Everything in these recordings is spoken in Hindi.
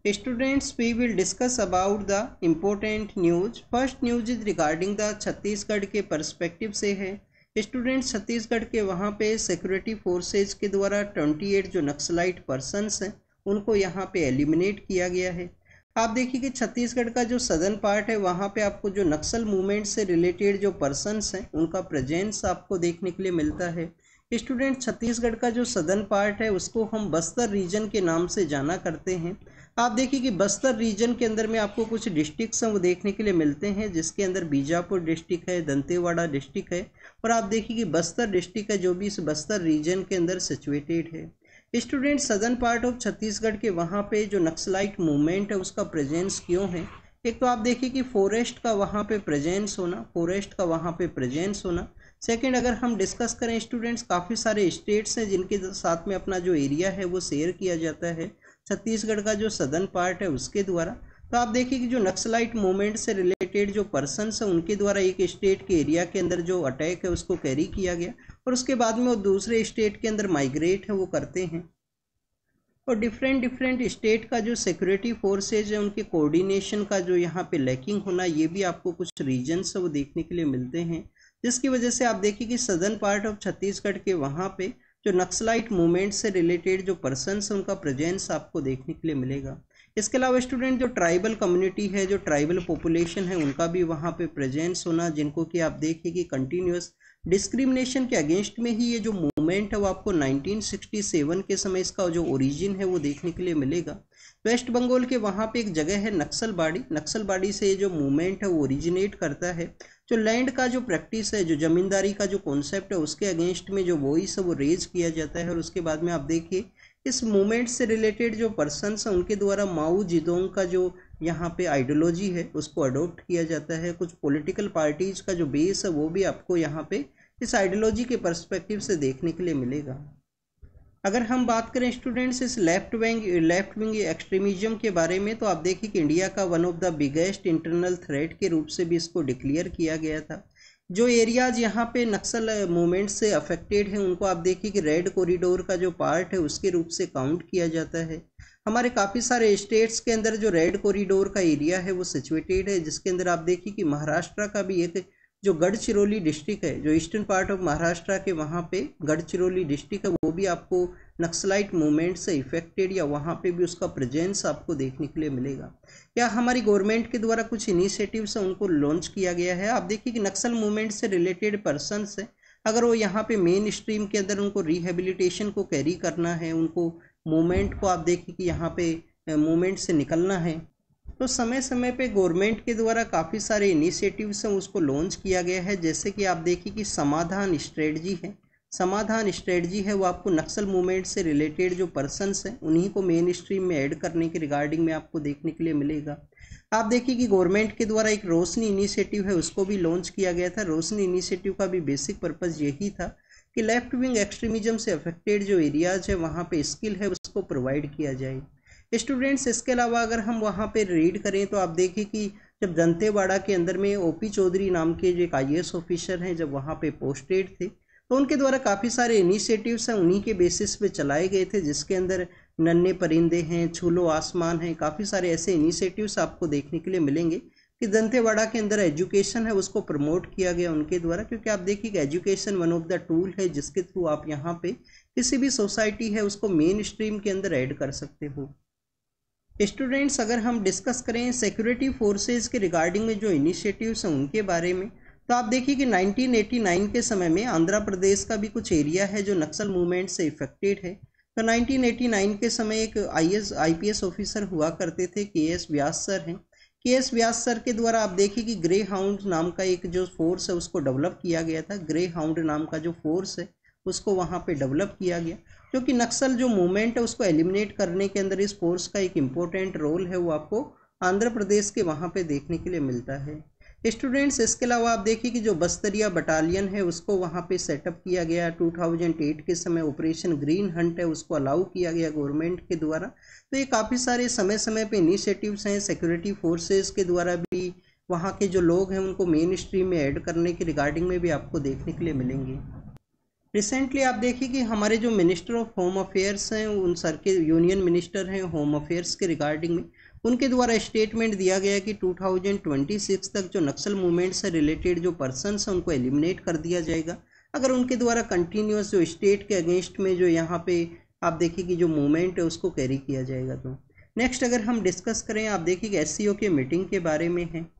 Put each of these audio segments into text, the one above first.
Students, we will discuss about the important news. First news is regarding the Chhattisgarh के पर्सपेक्टिव से है। स्टूडेंट्स, छत्तीसगढ़ के वहाँ पे सिक्योरिटी फोर्सेज के द्वारा 28 जो नक्सलाइट पर्सन्स हैं उनको यहाँ पे एलिमिनेट किया गया है। आप देखिए कि छत्तीसगढ़ का जो सदर्न पार्ट है वहाँ पे आपको जो नक्सल मूवमेंट से रिलेटेड जो पर्सन्स हैं उनका प्रेजेंस आपको देखने के लिए मिलता है। स्टूडेंट, छत्तीसगढ़ का जो सदर्न पार्ट है उसको हम बस्तर रीजन के नाम से जाना करते हैं। आप देखिए कि बस्तर रीजन के अंदर में आपको कुछ डिस्ट्रिक्ट्स हैं वो देखने के लिए मिलते हैं, जिसके अंदर बीजापुर डिस्ट्रिक्ट है, दंतेवाड़ा डिस्ट्रिक्ट है और आप देखिए कि बस्तर डिस्ट्रिक्ट है जो भी इस बस्तर रीजन के अंदर सिचुएटेड है। Student, southern part of Chhattisgarh के वहाँ पे जो नक्सलाइट मूवमेंट है उसका प्रेजेंस क्यों है? एक तो आप देखिए कि फॉरेस्ट का वहाँ पे प्रेजेंस होना, सेकंड अगर हम डिस्कस करें स्टूडेंट्स, काफ़ी सारे स्टेट्स हैं जिनके साथ में अपना जो एरिया है वो शेयर किया जाता है छत्तीसगढ़ का जो सदर्न पार्ट है उसके द्वारा। तो आप देखिए कि जो नक्सलाइट मूवमेंट से रिलेटेड जो पर्सन्स हैं उनके द्वारा एक स्टेट के एरिया के अंदर जो अटैक है उसको कैरी किया गया और उसके बाद में वो दूसरे स्टेट के अंदर माइग्रेट है वो करते हैं। और डिफरेंट स्टेट का जो सिक्योरिटी फोर्सेज है उनके कोऑर्डिनेशन का जो यहाँ पे लैकिंग होना, ये भी आपको कुछ रीजन्स है वो देखने के लिए मिलते हैं, जिसकी वजह से आप देखिए कि सदर्न पार्ट ऑफ छत्तीसगढ़ के वहाँ पे जो नक्सलाइट मूवमेंट से रिलेटेड जो पर्सन्स हैं उनका प्रेजेंस आपको देखने के लिए मिलेगा। इसके अलावा स्टूडेंट जो ट्राइबल कम्युनिटी है, जो ट्राइबल पॉपुलेशन है, उनका भी वहाँ पे प्रेजेंस होना, जिनको कि आप देखिए कि कंटिन्यूस डिस्क्रिमिनेशन के अगेंस्ट में ही ये जो मूवमेंट है वो आपको 1967 के समय इसका जो ओरिजिन है वो देखने के लिए मिलेगा। वेस्ट बंगाल के वहाँ पे एक जगह है नक्सलबाड़ी से ये जो मूवमेंट है वो ओरिजिनेट करता है। जो लैंड का जो प्रैक्टिस है, जो ज़मींदारी का जो कॉन्सेप्ट है उसके अगेंस्ट में जो वॉइस है वो रेज किया जाता है और उसके बाद में आप देखिए इस मूवमेंट से रिलेटेड जो पर्सन्स हैं उनके द्वारा माओ जेडोंग का जो यहाँ पे आइडियोलॉजी है उसको अडोप्ट किया जाता है। कुछ पॉलिटिकल पार्टीज का जो बेस है वो भी आपको यहाँ पे इस आइडियोलॉजी के पर्सपेक्टिव से देखने के लिए मिलेगा। अगर हम बात करें स्टूडेंट्स इस लेफ्ट विंग एक्सट्रीमिज्म के बारे में, तो आप देखिए कि इंडिया का one of the biggest internal threat के रूप से भी इसको डिक्लेयर किया गया था। जो एरियाज यहाँ पे नक्सल मूवमेंट से अफेक्टेड हैं उनको आप देखिए कि रेड कॉरिडोर का जो पार्ट है उसके रूप से काउंट किया जाता है। हमारे काफ़ी सारे स्टेट्स के अंदर जो रेड कॉरिडोर का एरिया है वो सिचुएटेड है, जिसके अंदर आप देखिए कि महाराष्ट्र का भी एक जो गढ़चिरौली डिस्ट्रिक्ट है, जो ईस्टर्न पार्ट ऑफ महाराष्ट्र के वहाँ पे गढ़चिरौली डिस्ट्रिक्ट है, वो भी आपको नक्सलाइट मूवमेंट से इफेक्टेड या वहाँ पे भी उसका प्रेजेंस आपको देखने के लिए मिलेगा। या हमारी गवर्नमेंट के द्वारा कुछ इनिशिएटिव्स हैं उनको लॉन्च किया गया है। आप देखिए कि नक्सल मूवमेंट से रिलेटेड पर्सन्स हैं, अगर वो यहाँ पे मेन स्ट्रीम के अंदर उनको रिहेबिलिटेशन को कैरी करना है, उनको मूवमेंट को आप देखिए कि यहाँ पे मूवमेंट से निकलना है, तो समय समय पे गवर्नमेंट के द्वारा काफ़ी सारे इनिशिएटिव्स हैं उसको लॉन्च किया गया है। जैसे कि आप देखिए कि समाधान स्ट्रेटजी है वो आपको नक्सल मूवमेंट से रिलेटेड जो पर्सन्स हैं उन्हीं को मेन स्ट्रीम में ऐड करने के रिगार्डिंग में आपको देखने के लिए मिलेगा। आप देखिए कि गवर्नमेंट के द्वारा एक रोशनी इनिशिएटिव है उसको भी लॉन्च किया गया था। रोशनी इनिशिएटिव का भी बेसिक पर्पज़ यही था कि लेफ्ट विंग एक्सट्रीमिज्म से अफेक्टेड जो एरियाज है वहाँ पे स्किल है उसको प्रोवाइड किया जाए। स्टूडेंट्स, इसके अलावा अगर हम वहाँ पे रीड करें तो आप देखिए कि जब दंतेवाड़ा के अंदर में ओपी चौधरी नाम के जो एक IAS ऑफिसर हैं जब वहाँ पे पोस्टेड थे, तो उनके द्वारा काफ़ी सारे इनिशिएटिव्स हैं उन्हीं के बेसिस पे चलाए गए थे, जिसके अंदर नन्हे परिंदे हैं, छूलो आसमान हैं, काफ़ी सारे ऐसे इनिशिएटिव्स आपको देखने के लिए मिलेंगे कि दंतेवाड़ा के अंदर एजुकेशन है उसको प्रमोट किया गया उनके द्वारा। क्योंकि आप देखिए कि education one of the tool है जिसके थ्रू आप यहाँ पे किसी भी सोसाइटी है उसको मेन स्ट्रीम के अंदर ऐड कर सकते हो। स्टूडेंट्स, अगर हम डिस्कस करें सिक्योरिटी फोर्सेज के रिगार्डिंग में जो इनिशिएटिव्स हैं उनके बारे में, तो आप देखिए कि 1989 के समय में आंध्र प्रदेश का भी कुछ एरिया है जो नक्सल मूवमेंट से इफेक्टेड है। तो 1989 के समय एक IPS ऑफिसर हुआ करते थे, KS व्यास सर हैं। KS व्यास सर के द्वारा आप देखिए कि ग्रे हाउंड नाम का एक जो फोर्स है उसको डेवलप किया गया था। ग्रे हाउंड नाम का जो फोर्स है उसको वहाँ पे डेवलप किया गया, क्योंकि नक्सल जो मूवमेंट है उसको एलिमिनेट करने के अंदर इस फोर्स का एक इम्पोर्टेंट रोल है वो आपको आंध्र प्रदेश के वहाँ पे देखने के लिए मिलता है। स्टूडेंट्स, इसके अलावा आप देखिए कि जो बस्तरिया बटालियन है उसको वहाँ पे सेटअप किया गया 2008 के समय। ऑपरेशन ग्रीन हंट है उसको अलाउ किया गया गवर्नमेंट के द्वारा। तो ये काफ़ी सारे समय समय पे इनिशिएटिव्स हैं सिक्योरिटी फोर्सेज के द्वारा भी वहाँ के जो लोग हैं उनको मेन स्ट्रीम में ऐड करने के रिगार्डिंग में भी आपको देखने के लिए मिलेंगे। रिसेंटली आप देखिए कि हमारे जो मिनिस्टर ऑफ होम अफेयर्स हैं, उन सर के यूनियन मिनिस्टर हैं होम अफेयर्स के रिगार्डिंग में, उनके द्वारा स्टेटमेंट दिया गया कि 2026 तक जो नक्सल मूवमेंट से रिलेटेड जो पर्सन्स हैं उनको एलिमिनेट कर दिया जाएगा, अगर उनके द्वारा कंटिन्यूस जो स्टेट के अगेंस्ट में जो यहाँ पे आप देखिए कि जो मूवमेंट है उसको कैरी किया जाएगा। तो नेक्स्ट अगर हम डिस्कस करें, आप देखिए कि SCO के मीटिंग के बारे में है।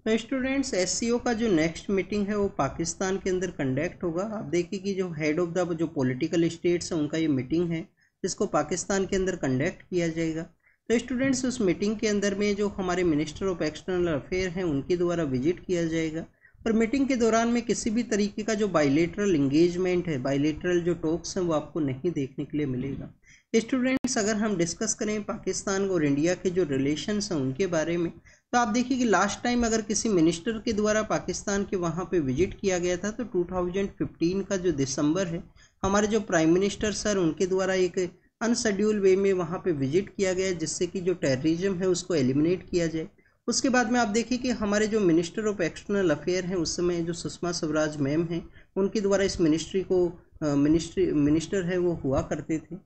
तो स्टूडेंट्स, SCO का जो नेक्स्ट मीटिंग है वो पाकिस्तान के अंदर कंडक्ट होगा। आप देखिए कि जो हेड ऑफ द जो पॉलिटिकल स्टेट्स हैं उनका ये मीटिंग है जिसको पाकिस्तान के अंदर कंडक्ट किया जाएगा। तो स्टूडेंट्स, उस मीटिंग के अंदर में जो हमारे मिनिस्टर ऑफ एक्सटर्नल अफेयर हैं उनके द्वारा विजिट किया जाएगा, और मीटिंग के दौरान में किसी भी तरीके का जो बायलेटरल इंगेजमेंट है, बायलेटरल जो टॉक्स हैं वो आपको नहीं देखने के लिए मिलेगा। स्टूडेंट्स, अगर हम डिस्कस करें पाकिस्तान और इंडिया के जो रिलेशंस हैं उनके बारे में, तो आप देखिए कि लास्ट टाइम अगर किसी मिनिस्टर के द्वारा पाकिस्तान के वहाँ पे विजिट किया गया था तो 2015 का जो दिसंबर है, हमारे जो प्राइम मिनिस्टर सर उनके द्वारा एक अनशेड्यूल वे में वहाँ पे विजिट किया गया जिससे कि जो टेररिज्म है उसको एलिमिनेट किया जाए। उसके बाद में आप देखिए कि हमारे जो मिनिस्टर ऑफ एक्सटर्नल अफेयर हैं उस समय जो सुषमा स्वराज मैम हैं उनके द्वारा इस मिनिस्ट्री को मिनिस्टर है वो हुआ करते थे।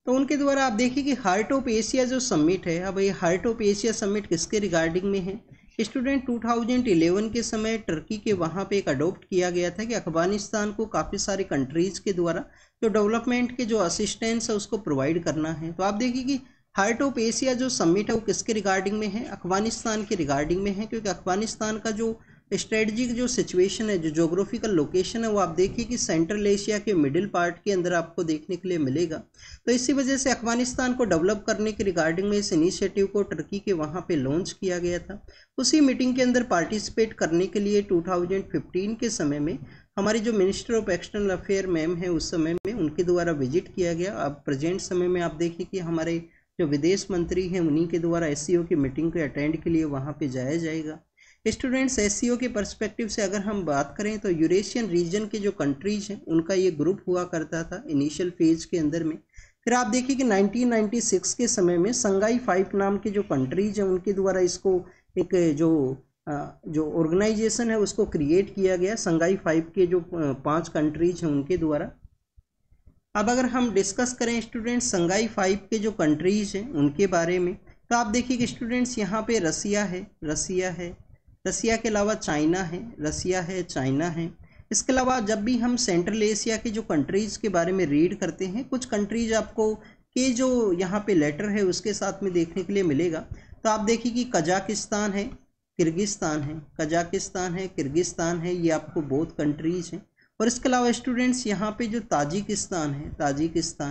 तो उनके द्वारा आप देखिए कि हार्ट ऑफ एशिया जो समिट है, अब ये हार्ट ऑफ एशिया समिट किसके रिगार्डिंग में है? स्टूडेंट, 2011 के समय टर्की के वहाँ पे एक अडोप्ट किया गया था कि अफगानिस्तान को काफ़ी सारे कंट्रीज़ के द्वारा जो डेवलपमेंट के जो असिस्टेंस है उसको प्रोवाइड करना है। तो आप देखिए कि हार्ट ऑफ एशिया जो समिट है वो किसके रिगार्डिंग में है? अफगानिस्तान के रिगार्डिंग में है, क्योंकि अफगानिस्तान का जो स्ट्रेटजिक जो सिचुएशन है, जो जोग्राफिकल लोकेशन है, वो आप देखिए कि सेंट्रल एशिया के मिडिल पार्ट के अंदर आपको देखने के लिए मिलेगा। तो इसी वजह से अफगानिस्तान को डेवलप करने के रिगार्डिंग में इस इनिशिएटिव को टर्की के वहाँ पे लॉन्च किया गया था। उसी मीटिंग के अंदर पार्टिसिपेट करने के लिए 2015 के समय में हमारी जो minister of external affair ma'am है उस समय में उनके द्वारा विजिट किया गया। अब प्रेजेंट समय में आप देखिए कि हमारे जो विदेश मंत्री हैं उन्हीं के द्वारा SCO की मीटिंग को अटेंड के लिए वहाँ पे जाया जाएगा। स्टूडेंट्स, SCO के पर्सपेक्टिव से अगर हम बात करें तो यूरेशियन रीजन के जो कंट्रीज हैं उनका ये ग्रुप हुआ करता था इनिशियल फेज के अंदर में। फिर आप देखिए कि 1996 के समय में संगाई 5 नाम के जो कंट्रीज हैं उनके द्वारा इसको एक जो ऑर्गेनाइजेशन है उसको क्रिएट किया गया, संगाई 5 के जो 5 कंट्रीज हैं उनके द्वारा। अब अगर हम डिस्कस करें स्टूडेंट्स संगाई 5 के जो कंट्रीज हैं उनके बारे में, तो आप देखिए कि स्टूडेंट्स यहाँ पे रसिया के अलावा चाइना है, चाइना है। इसके अलावा जब भी हम सेंट्रल एशिया के जो कंट्रीज़ के बारे में रीड करते हैं, कुछ कंट्रीज आपको के जो यहाँ पे लेटर है उसके साथ में देखने के लिए मिलेगा। तो आप देखिए कि कजाकिस्तान है, किर्गिस्तान है, ये आपको बहुत कंट्रीज हैं। और इसके अलावा स्टूडेंट्स यहाँ पे जो ताजिकिस्तान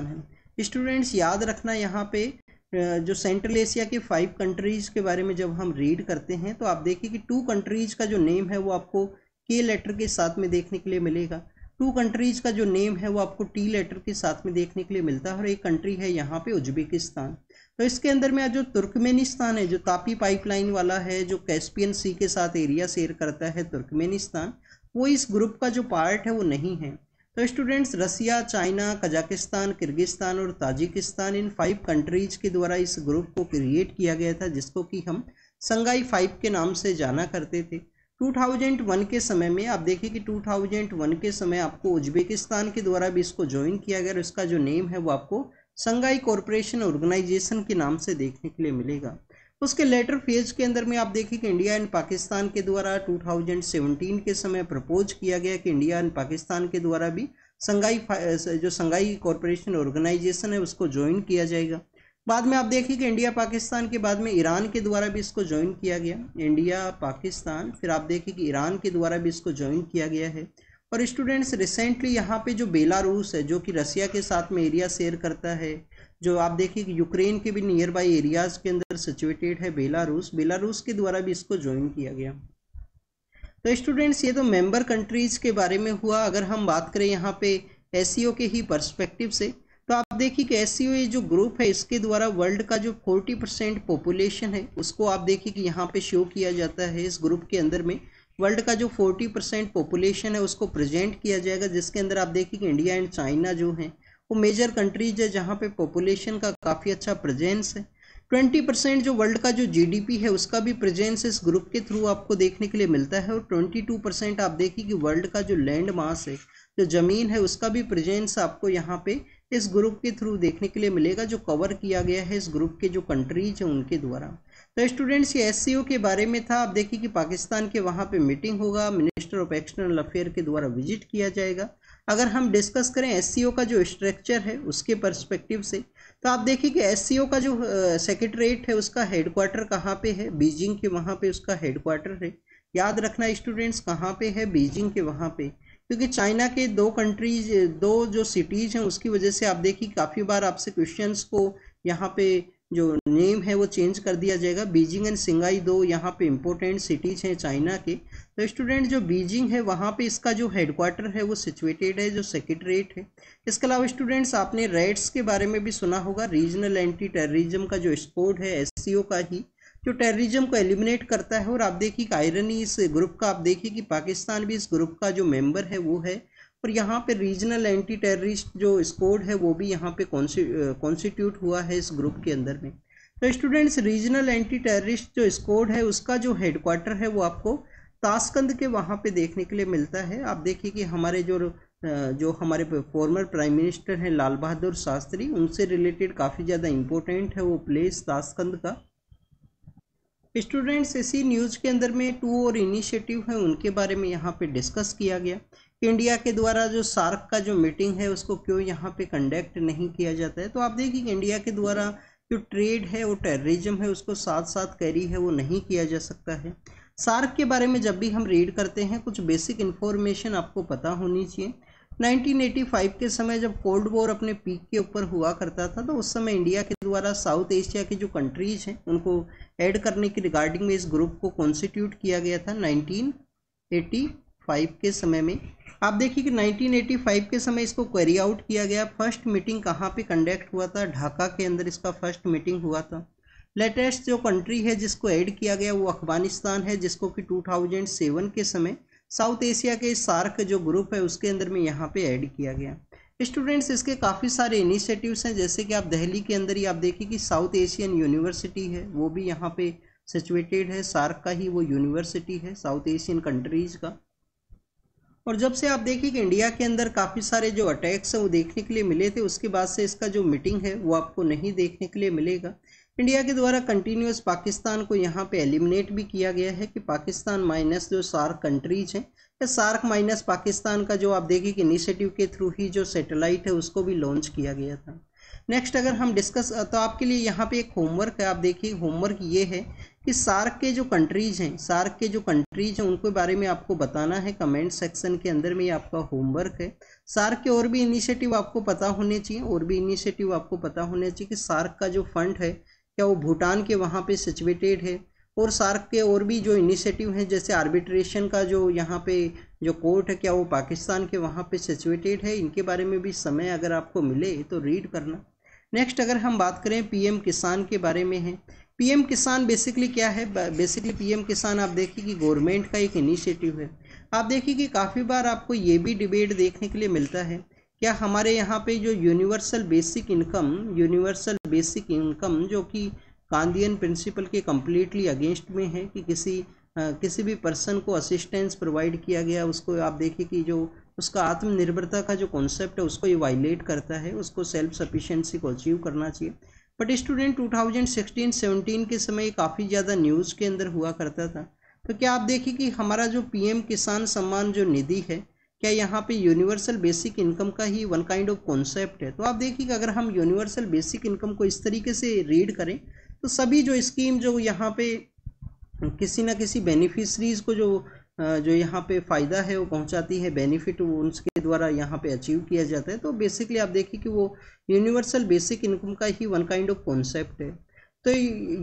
है। स्टूडेंट्स, याद रखना यहाँ पे जो सेंट्रल एशिया के 5 कंट्रीज़ के बारे में जब हम रीड करते हैं तो आप देखिए कि 2 कंट्रीज़ का जो नेम है वो आपको के लेटर के साथ में देखने के लिए मिलेगा, 2 कंट्रीज़ का जो नेम है वो आपको टी लेटर के साथ में देखने के लिए मिलता है, और एक कंट्री है यहाँ पे उज्बेकिस्तान। तो इसके अंदर में जो तुर्कमेनिस्तान है, जो तापी पाइपलाइन वाला है, जो कैस्पियन सी के साथ एरिया शेयर करता है तुर्कमेनिस्तान, वो इस ग्रुप का जो पार्ट है वो नहीं है। तो स्टूडेंट्स, रसिया, चाइना, कजाकिस्तान, किर्गिस्तान और ताजिकिस्तान, इन 5 कंट्रीज के द्वारा इस ग्रुप को क्रिएट किया गया था जिसको कि हम संगाई 5 के नाम से जाना करते थे। 2001 के समय में आप देखिए कि 2001 के समय आपको उज्बेकिस्तान के द्वारा भी इसको ज्वाइन किया गया और इसका जो नेम है वो आपको संगाई कॉरपोरेशन ऑर्गेनाइजेशन के नाम से देखने के लिए मिलेगा। उसके लेटर फेज के अंदर में आप देखिए कि इंडिया एंड पाकिस्तान के द्वारा 2017 के समय प्रपोज किया गया कि इंडिया एंड पाकिस्तान के द्वारा भी संगाई कॉरपोरेशन ऑर्गेनाइजेशन है उसको ज्वाइन किया जाएगा। बाद में आप देखिए कि इंडिया पाकिस्तान के बाद में ईरान के द्वारा भी इसको ज्वाइन किया गया, इंडिया पाकिस्तान, फिर आप देखिए कि ईरान के द्वारा भी इसको ज्वाइन किया गया है। और स्टूडेंट्स, रिसेंटली यहाँ पे जो बेलारूस है जो कि रसिया के साथ में एरिया शेयर करता है, जो आप देखिए कि यूक्रेन के भी नियर बाई एरियाज़ के अंदर सिचुएटेड है बेलारूस के द्वारा भी इसको ज्वाइन किया गया। तो स्टूडेंट्स, ये तो मेंबर कंट्रीज़ के बारे में हुआ। अगर हम बात करें यहाँ पे SCO के ही पर्सपेक्टिव से, तो आप देखिए कि SCO ये जो ग्रुप है इसके द्वारा वर्ल्ड का जो 40% पॉपुलेशन है उसको आप देखिए कि यहाँ पे शो किया जाता है। इस ग्रुप के अंदर में वर्ल्ड का जो 40% पॉपुलेशन है उसको प्रेजेंट किया जाएगा, जिसके अंदर आप देखिए कि इंडिया एंड चाइना जो हैं वो मेजर कंट्रीज है जहाँ पे पॉपुलेशन का काफ़ी अच्छा प्रेजेंस है। 20% जो वर्ल्ड का जो जीडीपी है उसका भी प्रेजेंस इस ग्रुप के थ्रू आपको देखने के लिए मिलता है। और 22% आप देखिए कि वर्ल्ड का जो लैंड मास है, जो ज़मीन है, उसका भी प्रेजेंस आपको यहाँ पे इस ग्रुप के थ्रू देखने के लिए मिलेगा, जो कवर किया गया है इस ग्रुप के जो कंट्रीज हैं उनके द्वारा। तो स्टूडेंट्स, ये एससीओ के बारे में था। आप देखिए कि पाकिस्तान के वहाँ पे मीटिंग होगा, मिनिस्टर ऑफ एक्सटर्नल अफेयर के द्वारा विजिट किया जाएगा। अगर हम डिस्कस करें एससीओ का जो स्ट्रक्चर है उसके पर्सपेक्टिव से, तो आप देखिए कि एससीओ का जो सेक्रेटरीट है उसका हेडक्वार्टर कहाँ पे है, बीजिंग के वहाँ पे उसका हेडक्वार्टर है। याद रखना स्टूडेंट्स, कहाँ पे है, बीजिंग के वहाँ पे, क्योंकि चाइना के दो कंट्रीज, दो जो सिटीज़ हैं उसकी वजह से आप देखिए काफ़ी बार आपसे क्वेश्चंस को यहाँ पे जो नेम है वो चेंज कर दिया जाएगा। बीजिंग एंड सिंगाई दो यहाँ पे इम्पोर्टेंट सिटीज़ हैं चाइना के। तो स्टूडेंट, जो बीजिंग है वहाँ पे इसका जो हेडक्वार्टर है वो सिचुएटेड है, जो सेक्रेटरीट है। इसके अलावा स्टूडेंट्स, आपने रेड्स के बारे में भी सुना होगा, रीजनल एंटी टेररिज्म का जो स्क्वाड है एससीओ का ही, जो टेररिज्म को एलिमिनेट करता है। और आप देखिए कि आयरनी इस ग्रुप का, आप देखिए कि पाकिस्तान भी इस ग्रुप का जो मेंबर है वो है। और यहाँ पे रीजनल एंटी टेररिस्ट जो स्क्वाड है वो भी यहाँ पे कॉन्स्टिट्यूट हुआ है इस ग्रुप के अंदर में। तो स्टूडेंट्स, रीजनल एंटी टेररिस्ट जो स्क्वाड है उसका जो हेडक्वार्टर है वो आपको ताशकंद के वहाँ पे देखने के लिए मिलता है। आप देखिए कि हमारे जो हमारे फॉर्मर प्राइम मिनिस्टर हैं लाल बहादुर शास्त्री, उनसे रिलेटेड काफ़ी ज़्यादा इम्पोर्टेंट है वो प्लेस ताशकंद का। स्टूडेंट्स, इसी न्यूज़ के अंदर में 2 और इनिशिएटिव हैं उनके बारे में यहाँ पे डिस्कस किया गया कि इंडिया के द्वारा जो सार्क का जो मीटिंग है उसको क्यों यहाँ पे कंडक्ट नहीं किया जाता है। तो आप देखिए कि इंडिया के द्वारा जो ट्रेड है और टेररिज्म है उसको साथ साथ कैरी है वो नहीं किया जा सकता है। सार्क के बारे में जब भी हम रीड करते हैं कुछ बेसिक इन्फॉर्मेशन आपको पता होनी चाहिए। 1985 के समय जब कोल्ड वॉर अपने पीक के ऊपर हुआ करता था, तो उस समय इंडिया के द्वारा साउथ एशिया के जो कंट्रीज हैं उनको ऐड करने की रिगार्डिंग में इस ग्रुप को कॉन्स्टिट्यूट किया गया था 1985 के समय में। आप देखिए कि 1985 के समय इसको क्वेरी आउट किया गया। फर्स्ट मीटिंग कहाँ पे कंडक्ट हुआ था, ढाका के अंदर इसका फर्स्ट मीटिंग हुआ था। लेटेस्ट जो कंट्री है जिसको ऐड किया गया वो अफगानिस्तान है, जिसको कि 2007 के समय साउथ एशिया के सार्क जो ग्रुप है उसके अंदर में यहाँ पे ऐड किया गया। स्टूडेंट्स, इसके काफ़ी सारे इनिशिएटिव्स हैं, जैसे कि आप दिल्ली के अंदर ही आप देखिए कि साउथ एशियन यूनिवर्सिटी है, वो भी यहाँ पे सिचुएटेड है, सार्क का ही वो यूनिवर्सिटी है साउथ एशियन कंट्रीज़ का। और जब से आप देखिए कि इंडिया के अंदर काफ़ी सारे जो अटैक्स हैं वो देखने के लिए मिले थे, उसके बाद से इसका जो मीटिंग है वो आपको नहीं देखने के लिए मिलेगा। इंडिया के द्वारा कंटिन्यूस पाकिस्तान को यहाँ पे एलिमिनेट भी किया गया है कि पाकिस्तान माइनस जो सार्क कंट्रीज हैं, या सार्क माइनस पाकिस्तान का जो आप देखिए कि इनिशिएटिव के थ्रू ही जो सैटेलाइट है उसको भी लॉन्च किया गया था। नेक्स्ट अगर हम डिस्कस, तो आपके लिए यहाँ पे एक होमवर्क है। आप देखिए होमवर्क ये है कि सार्क के जो कंट्रीज हैं उनके बारे में आपको बताना है कमेंट सेक्शन के अंदर में, ये आपका होमवर्क है। सार्क के और भी इनिशिएटिव आपको पता होने चाहिए, कि सार्क का जो फंड है क्या वो भूटान के वहाँ पे सिचुएटेड है। और सार्क के और भी जो इनिशिएटिव हैं जैसे आर्बिट्रेशन का जो यहाँ पे जो कोर्ट है क्या वो पाकिस्तान के वहाँ पे सिचुएटेड है। इनके बारे में भी समय अगर आपको मिले तो रीड करना। नेक्स्ट अगर हम बात करें पीएम किसान के बारे में है। पीएम किसान बेसिकली क्या है, बेसिकली पीएम किसान आप देखिए कि गवर्नमेंट का एक इनिशिएटिव है। आप देखिए कि काफ़ी बार आपको ये भी डिबेट देखने के लिए मिलता है, क्या हमारे यहाँ पे जो यूनिवर्सल बेसिक इनकम जो कि गांधीयन प्रिंसिपल के कम्प्लीटली अगेंस्ट में है, कि किसी भी पर्सन को असिस्टेंस प्रोवाइड किया गया उसको आप देखिए कि जो उसका आत्मनिर्भरता का जो कॉन्सेप्ट है उसको ये वायलेट करता है, उसको सेल्फ सफिशिएंसी को अचीव करना चाहिए। बट स्टूडेंट 2016-17 के समय काफ़ी ज़्यादा न्यूज़ के अंदर हुआ करता था। तो क्या आप देखिए कि हमारा जो पीएम किसान सम्मान जो निधि है, क्या यहाँ पे यूनिवर्सल बेसिक इनकम का ही वन काइंड ऑफ कॉन्सेप्ट है। तो आप देखिए कि अगर हम यूनिवर्सल बेसिक इनकम को इस तरीके से रीड करें तो सभी जो स्कीम जो यहाँ पे किसी ना किसी बेनिफिशरीज को जो यहाँ पे फ़ायदा है वो पहुँचाती है, बेनिफिट वो उनके द्वारा यहाँ पे अचीव किया जाता है। तो बेसिकली आप देखिए कि वो यूनिवर्सल बेसिक इनकम का ही वन काइंड ऑफ कॉन्सेप्ट है। तो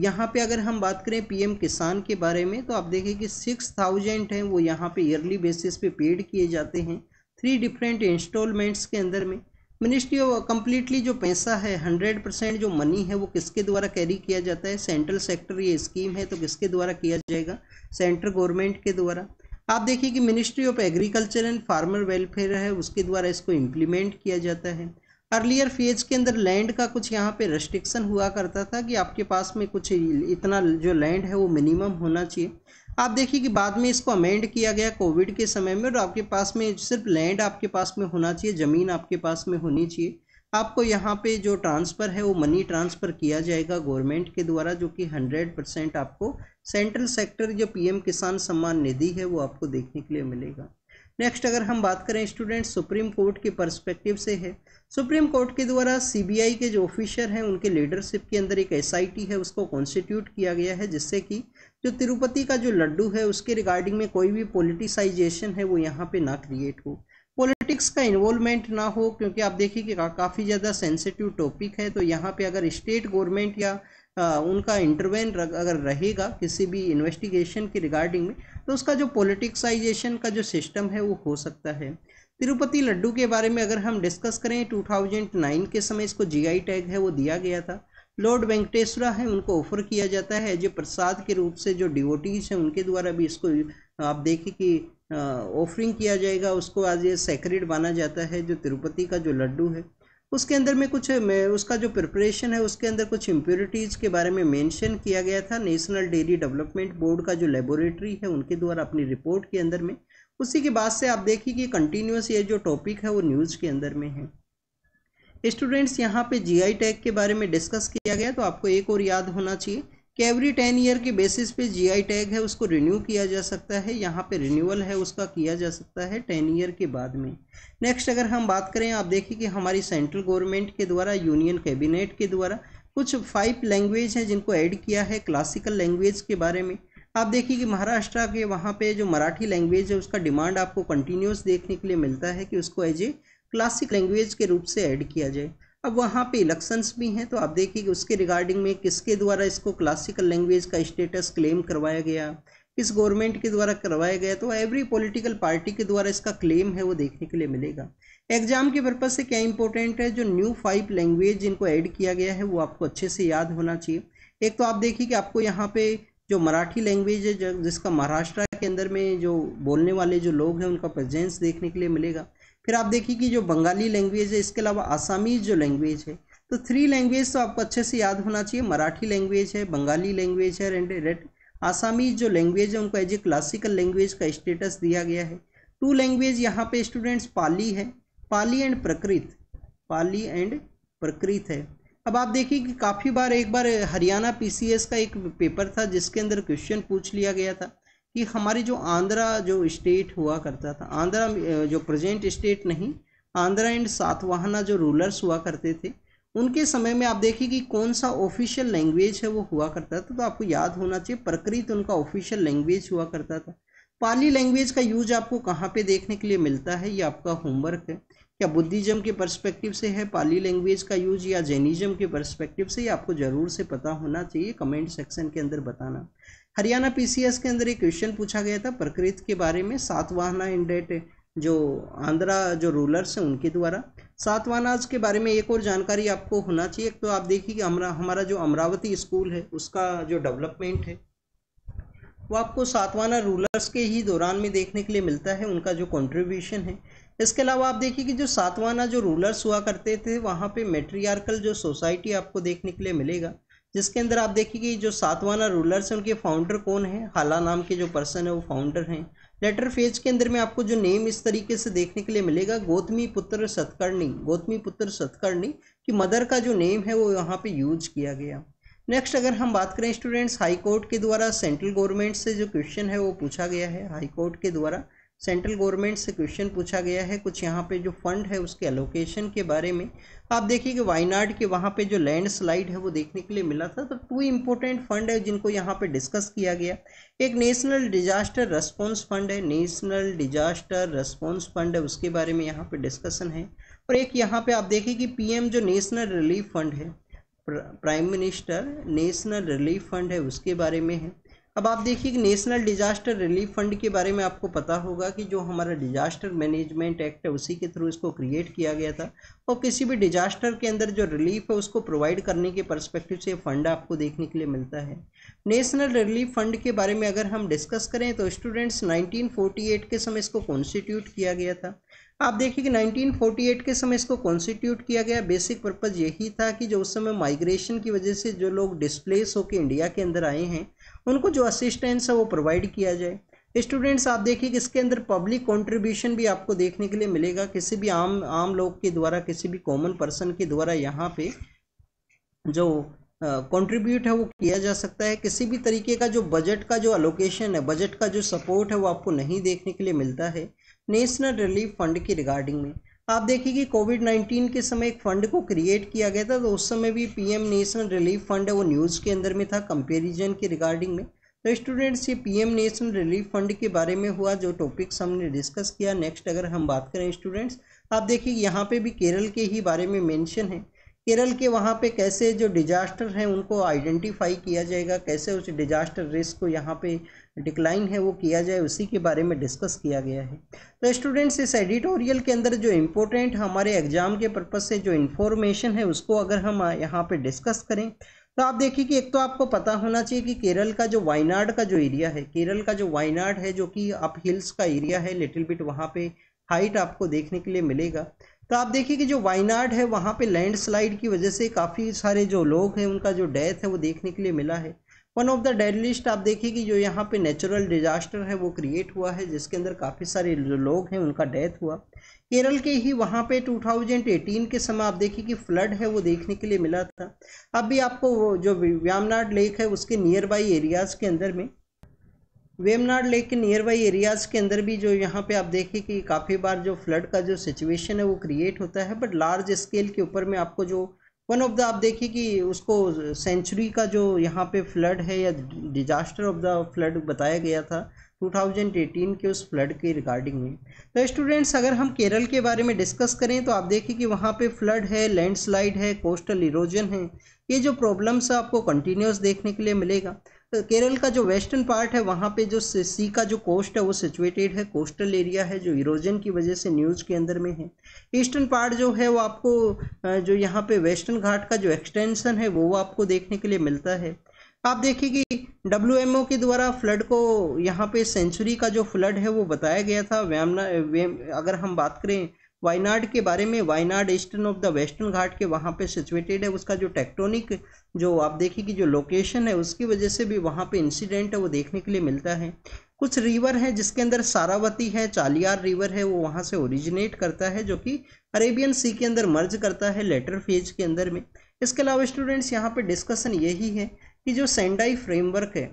यहाँ पे अगर हम बात करें पीएम किसान के बारे में, तो आप देखिए कि 6000 हैं वो यहाँ पे ईयरली बेसिस पे पेड किए जाते हैं 3 डिफरेंट इंस्टॉलमेंट्स के अंदर में। मिनिस्ट्री ऑफ कम्प्लीटली जो पैसा है 100% जो मनी है वो किसके द्वारा कैरी किया जाता है, सेंट्रल सेक्टर ये स्कीम है तो किसके द्वारा किया जाएगा, सेंट्रल गवर्नमेंट के द्वारा। आप देखिए कि ministry of agriculture and farmer welfare है उसके द्वारा इसको इम्प्लीमेंट किया जाता है। अर्लियर फेज के अंदर लैंड का कुछ यहाँ पे रेस्ट्रिक्शन हुआ करता था कि आपके पास में कुछ इतना जो लैंड है वो मिनिमम होना चाहिए। आप देखिए कि बाद में इसको अमेंड किया गया कोविड के समय में, और आपके पास में सिर्फ लैंड आपके पास में होना चाहिए, ज़मीन आपके पास में होनी चाहिए। आपको यहाँ पे जो ट्रांसफ़र है वो मनी ट्रांसफ़र किया जाएगा गवर्नमेंट के द्वारा, जो कि 100% आपको सेंट्रल सेक्टर जो पीएम किसान सम्मान निधि है वो आपको देखने के लिए मिलेगा। नेक्स्ट अगर हम बात करें स्टूडेंट सुप्रीम कोर्ट के पर्सपेक्टिव से है, सुप्रीम कोर्ट के द्वारा सीबीआई के जो ऑफिसर हैं उनके लीडरशिप के अंदर एक एसआईटी है उसको कॉन्स्टिट्यूट किया गया है, जिससे कि जो तिरुपति का जो लड्डू है उसके रिगार्डिंग में कोई भी पॉलिटिसाइजेशन है वो यहाँ पे ना क्रिएट हो, पॉलिटिक्स का इन्वॉल्वमेंट ना हो, क्योंकि आप देखिए कि काफ़ी ज़्यादा सेंसिटिव टॉपिक है। तो यहाँ पे अगर स्टेट गवर्नमेंट या उनका इंटरवेन अगर रहेगा किसी भी इन्वेस्टिगेशन के रिगार्डिंग में, तो उसका जो पॉलिटिक्साइजेशन का जो सिस्टम है वो हो सकता है। तिरुपति लड्डू के बारे में अगर हम डिस्कस करें, 2009 के समय इसको जीआई टैग है वो दिया गया था। लॉर्ड वेंकटेश्वरा है उनको ऑफर किया जाता है एज ए प्रसाद के रूप से, जो डिवोटीज हैं उनके द्वारा भी इसको आप देखिए कि ऑफरिंग किया जाएगा, उसको आज ये सेक्रेड माना जाता है। जो तिरुपति का जो लड्डू है उसके अंदर में कुछ उसका जो प्रिपरेशन है उसके अंदर कुछ इम्प्योरिटीज़ के बारे में मेंशन किया गया था। नेशनल डेयरी डेवलपमेंट बोर्ड का जो लेबोरेटरी है उनके द्वारा अपनी रिपोर्ट के अंदर में, उसी के बाद से आप देखिए कि कंटिन्यूस ये जो टॉपिक है वो न्यूज़ के अंदर में है। स्टूडेंट्स यहाँ पे जीआई टैग के बारे में डिस्कस किया गया, तो आपको एक और याद होना चाहिए कि एवरी 10 ईयर के बेसिस पे जीआई टैग है उसको रिन्यू किया जा सकता है। यहाँ पे रिन्यूअल है उसका किया जा सकता है 10 ईयर के बाद में। नेक्स्ट अगर हम बात करें, आप देखिए कि हमारी सेंट्रल गवर्नमेंट के द्वारा, यूनियन कैबिनेट के द्वारा कुछ 5 लैंग्वेज हैं जिनको ऐड किया है क्लासिकल लैंग्वेज के बारे में। आप देखिए कि महाराष्ट्र के वहाँ पे जो मराठी लैंग्वेज है उसका डिमांड आपको कंटिन्यूस देखने के लिए मिलता है कि उसको एज ए क्लासिक लैंग्वेज के रूप से ऐड किया जाए। अब वहाँ पे इलेक्शंस भी हैं, तो आप देखिए कि उसके रिगार्डिंग में किसके द्वारा इसको क्लासिकल लैंग्वेज का स्टेटस क्लेम करवाया गया, किस गवर्नमेंट के द्वारा करवाया गया, तो एवरी पॉलिटिकल पार्टी के द्वारा इसका क्लेम है वो देखने के लिए मिलेगा। एग्जाम के पर्पज से क्या इंपॉर्टेंट है, जो न्यू 5 लैंग्वेज जिनको ऐड किया गया है वो आपको अच्छे से याद होना चाहिए। एक तो आप देखिए कि आपको यहाँ पे जो मराठी लैंग्वेज है जिसका महाराष्ट्र के अंदर में जो बोलने वाले जो लोग हैं उनका प्रेजेंस देखने के लिए मिलेगा। फिर आप देखिए कि जो बंगाली लैंग्वेज है, इसके अलावा आसामीज जो लैंग्वेज है, तो 3 लैंग्वेज तो आपको अच्छे से याद होना चाहिए। मराठी लैंग्वेज है, बंगाली लैंग्वेज है एंड आसामीज जो लैंग्वेज है उनको एज ए क्लासिकल लैंग्वेज का स्टेटस दिया गया है। 2 लैंग्वेज यहाँ पे स्टूडेंट्स पाली है, पाली एंड प्रकृत है। अब आप देखिए कि काफ़ी बार एक बार हरियाणा पीसीएस का एक पेपर था जिसके अंदर क्वेश्चन पूछ लिया गया था कि हमारी जो आंध्रा जो स्टेट हुआ करता था, आंध्रा जो प्रेजेंट स्टेट नहीं, आंध्रा एंड सातवाहना जो रूलर्स हुआ करते थे, उनके समय में आप देखिए कि कौन सा ऑफिशियल लैंग्वेज है वो हुआ करता था। तो आपको याद होना चाहिए प्रकृत उनका ऑफिशियल लैंग्वेज हुआ करता था। पाली लैंग्वेज का यूज आपको कहाँ पे देखने के लिए मिलता है, ये आपका होमवर्क है। क्या बुद्धिज्म के पर्सपेक्टिव से है पाली लैंग्वेज का यूज या जैनिज्म के पर्सपेक्टिव से, ये आपको ज़रूर से पता होना चाहिए, कमेंट सेक्शन के अंदर बताना। हरियाणा पीसीएस के अंदर एक क्वेश्चन पूछा गया था प्रकृत के बारे में, सातवाहना एंड जो आंध्रा जो रूलर्स हैं उनके द्वारा। सातवाहनाज के बारे में एक और जानकारी आपको होना चाहिए। तो आप देखिए कि हमारा जो अमरावती स्कूल है उसका जो डेवलपमेंट है वो आपको सातवाहना रूलर्स के ही दौरान में देखने के लिए मिलता है, उनका जो कंट्रीब्यूशन है। इसके अलावा आप देखिए कि जो सातवाहना जो रूलर्स हुआ करते थे वहाँ पे मैट्रियार्कल जो सोसाइटी आपको देखने के लिए मिलेगा, जिसके अंदर आप देखिए कि जो सातवाहना रूलर्स हैं उनके फाउंडर कौन है, हाला नाम के जो पर्सन है वो फाउंडर हैं। लेटर फेज के अंदर में आपको जो नेम इस तरीके से देखने के लिए मिलेगा, गौतमी पुत्र सतकर्णी की मदर का जो नेम है वो यहाँ पे यूज किया गया। नेक्स्ट अगर हम बात करें स्टूडेंट्स, हाई कोर्ट के द्वारा सेंट्रल गवर्नमेंट से जो क्वेश्चन है वो पूछा गया है, हाई कोर्ट के द्वारा सेंट्रल गवर्नमेंट से क्वेश्चन पूछा गया है कुछ यहाँ पे जो फंड है उसके एलोकेशन के बारे में। आप देखिए कि वायनाड के वहाँ पे जो लैंडस्लाइड है वो देखने के लिए मिला था। तो 2 इंपॉर्टेंट फंड है जिनको यहाँ पे डिस्कस किया गया। एक नेशनल डिजास्टर रेस्पॉन्स फंड है, नेशनल डिजास्टर रेस्पॉन्स फंड है, उसके बारे में यहाँ पे डिस्कशन है। और एक यहाँ पे आप देखिए कि पीएम जो नेशनल रिलीफ फंड है, prime minister national relief fund है, उसके बारे में है। अब आप देखिए कि नेशनल डिजास्टर रिलीफ फंड के बारे में आपको पता होगा कि जो हमारा डिजास्टर मैनेजमेंट एक्ट है उसी के थ्रू इसको क्रिएट किया गया था, और किसी भी डिजास्टर के अंदर जो रिलीफ है उसको प्रोवाइड करने के पर्सपेक्टिव से फंड आपको देखने के लिए मिलता है। नेशनल रिलीफ फंड के बारे में अगर हम डिस्कस करें तो स्टूडेंट्स 1948 के समय इसको कॉन्स्टिट्यूट किया गया था। आप देखिए कि 1948 के समय इसको कॉन्स्टिट्यूट किया गया। बेसिक पर्पज़ यही था कि जो उस समय माइग्रेशन की वजह से जो लोग डिस्प्लेस होकर इंडिया के अंदर आए हैं उनको जो असिस्टेंस है वो प्रोवाइड किया जाए। स्टूडेंट्स आप देखिए कि इसके अंदर पब्लिक कंट्रीब्यूशन भी आपको देखने के लिए मिलेगा, किसी भी आम लोग के द्वारा, किसी भी कॉमन पर्सन के द्वारा यहाँ पे जो कंट्रीब्यूट है वो किया जा सकता है। किसी भी तरीके का जो बजट का जो अलोकेशन है, बजट का जो सपोर्ट है वो आपको नहीं देखने के लिए मिलता है। नेशनल रिलीफ फंड की रिगार्डिंग में आप देखिए कि कोविड-19 के समय एक फ़ंड को क्रिएट किया गया था, तो उस समय भी पीएम नेशनल रिलीफ फंड है वो न्यूज़ के अंदर में था कंपैरिजन के रिगार्डिंग में। तो स्टूडेंट्स ये पीएम नेशनल रिलीफ फंड के बारे में हुआ जो टॉपिक्स हमने डिस्कस किया। नेक्स्ट अगर हम बात करें स्टूडेंट्स, आप देखिए यहाँ पे भी केरल के ही बारे में मेंशन है। केरल के वहाँ पे कैसे जो डिजास्टर हैं उनको आइडेंटिफाई किया जाएगा, कैसे उस डिजास्टर रिस्क को यहाँ पे डिक्लाइन है वो किया जाए, उसी के बारे में डिस्कस किया गया है। तो स्टूडेंट्स इस एडिटोरियल के अंदर जो इम्पोर्टेंट हमारे एग्जाम के पर्पज से जो इन्फॉर्मेशन है उसको अगर हम यहाँ पे डिस्कस करें तो आप देखिए कि एक तो आपको पता होना चाहिए कि केरल का जो वायनाड का जो एरिया है, केरल का जो वायनाड है जो कि अप हिल्स का एरिया है, लिटिल बिट वहाँ पे हाइट आपको देखने के लिए मिलेगा। तो आप देखिए कि जो वायनाड है वहाँ पे लैंडस्लाइड की वजह से काफ़ी सारे जो लोग हैं उनका जो डेथ है वो देखने के लिए मिला है। One of the dead list आप देखिए कि जो यहाँ पे नेचुरल डिजास्टर है वो क्रिएट हुआ है जिसके अंदर काफ़ी सारे जो लोग हैं उनका डेथ हुआ। केरल के ही वहाँ पे 2018 के समय आप देखिए कि फ्लड है वो देखने के लिए मिला था। अब भी आपको वो जो वेम्बनाड लेक है उसके नियर बाई एरियाज़ के अंदर में, वेम्बनाड लेक के नियर बाई एरियाज़ के अंदर भी जो यहाँ पे आप देखिए कि काफ़ी बार जो फ्लड का जो सिचुएशन है वो क्रिएट होता है, बट लार्ज स्केल के ऊपर में आपको जो वन ऑफ द आप देखिए कि उसको सेंचुरी का जो यहाँ पे फ्लड है या डिजास्टर ऑफ द फ्लड बताया गया था 2018 के उस फ्लड के रिगार्डिंग में। तो स्टूडेंट्स अगर हम केरल के बारे में डिस्कस करें तो आप देखिए कि वहाँ पे फ्लड है, लैंडस्लाइड है, कोस्टल इरोजन है, ये जो प्रॉब्लम्स आपको कंटिन्यूस देखने के लिए मिलेगा। तो केरल का जो वेस्टर्न पार्ट है वहाँ पे जो सी का जो कोस्ट है वो सिचुएटेड है, कोस्टल एरिया है जो इरोजन की वजह से न्यूज़ के अंदर में है। ईस्टर्न पार्ट जो है वो आपको जो यहाँ पे वेस्टर्न घाट का जो एक्सटेंशन है वो आपको देखने के लिए मिलता है। आप देखिए कि WMO के द्वारा फ्लड को यहाँ पे सेंचुरी का जो फ्लड है वो बताया गया था। अगर हम बात करें वायनाड के बारे में, Wayanad eastern of the western Ghat के वहाँ पे सिचुएटेड है, उसका जो टेक्टोनिक जो आप देखिए कि जो लोकेशन है उसकी वजह से भी वहाँ पे इंसिडेंट है वो देखने के लिए मिलता है। कुछ रिवर है जिसके अंदर सारावती है, चालियार रिवर है वो वहाँ से ओरिजिनेट करता है जो कि अरेबियन सी के अंदर मर्ज करता है लेटर फेज के अंदर में। इसके अलावा स्टूडेंट्स यहाँ पे डिस्कशन यही है कि जो सेंडाई फ्रेमवर्क है,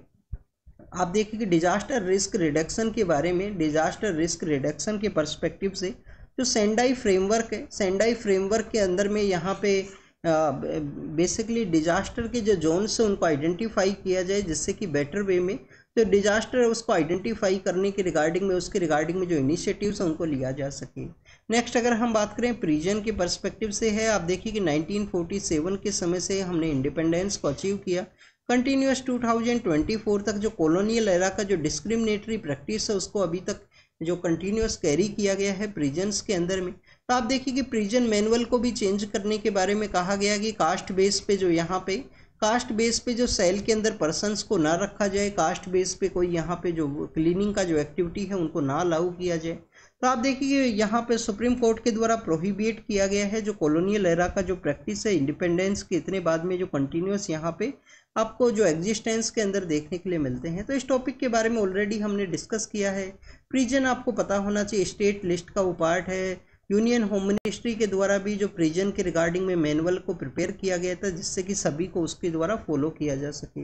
आप देखिए कि डिजास्टर रिस्क रिडक्शन के बारे में, डिजास्टर रिस्क रिडक्शन के पर्सपेक्टिव से जो सेंडाई फ्रेमवर्क है, सेंडाई फ्रेमवर्क के अंदर में यहाँ पे बेसिकली डिजास्टर के जो जोन्स है उनको आइडेंटिफाई किया जाए जिससे कि बेटर वे में तो डिजास्टर है उसको आइडेंटिफाई करने के रिगार्डिंग में, उसके रिगार्डिंग में जो इनिशिएटिव्स हैं उनको लिया जा सके। नेक्स्ट अगर हम बात करें प्रिजन के पर्सपेक्टिव से है, आप देखिए कि 1947 के समय से हमने इंडिपेंडेंस को अचीव किया। कंटिन्यूस 2024 तक जो कॉलोनियल एरा का जो डिस्क्रिमिनेटरी प्रैक्टिस है उसको अभी तक जो कंटिन्यूस कैरी किया गया है प्रिजन्स के अंदर में। तो आप देखिए कि प्रिजन मैनुअल को भी चेंज करने के बारे में कहा गया कि कास्ट बेस पे जो यहाँ पे कास्ट बेस पे जो सेल के अंदर पर्सन्स को ना रखा जाए, कास्ट बेस पे कोई यहाँ पे जो क्लीनिंग का जो एक्टिविटी है उनको ना अलाउ किया जाए। तो आप देखिए यहाँ पे सुप्रीम कोर्ट के द्वारा प्रोहिबिट किया गया है जो कॉलोनियल एरा का जो प्रैक्टिस है इंडिपेंडेंस के इतने बाद में जो कंटिन्यूस यहाँ पे आपको जो एग्जिस्टेंस के अंदर देखने के लिए मिलते हैं। तो इस टॉपिक के बारे में ऑलरेडी हमने डिस्कस किया है। प्रिजन आपको पता होना चाहिए स्टेट लिस्ट का वो पार्ट है। यूनियन होम मिनिस्ट्री के द्वारा भी जो प्रिजन के रिगार्डिंग में मैनुअल को प्रिपेयर किया गया था जिससे कि सभी को उसके द्वारा फॉलो किया जा सके।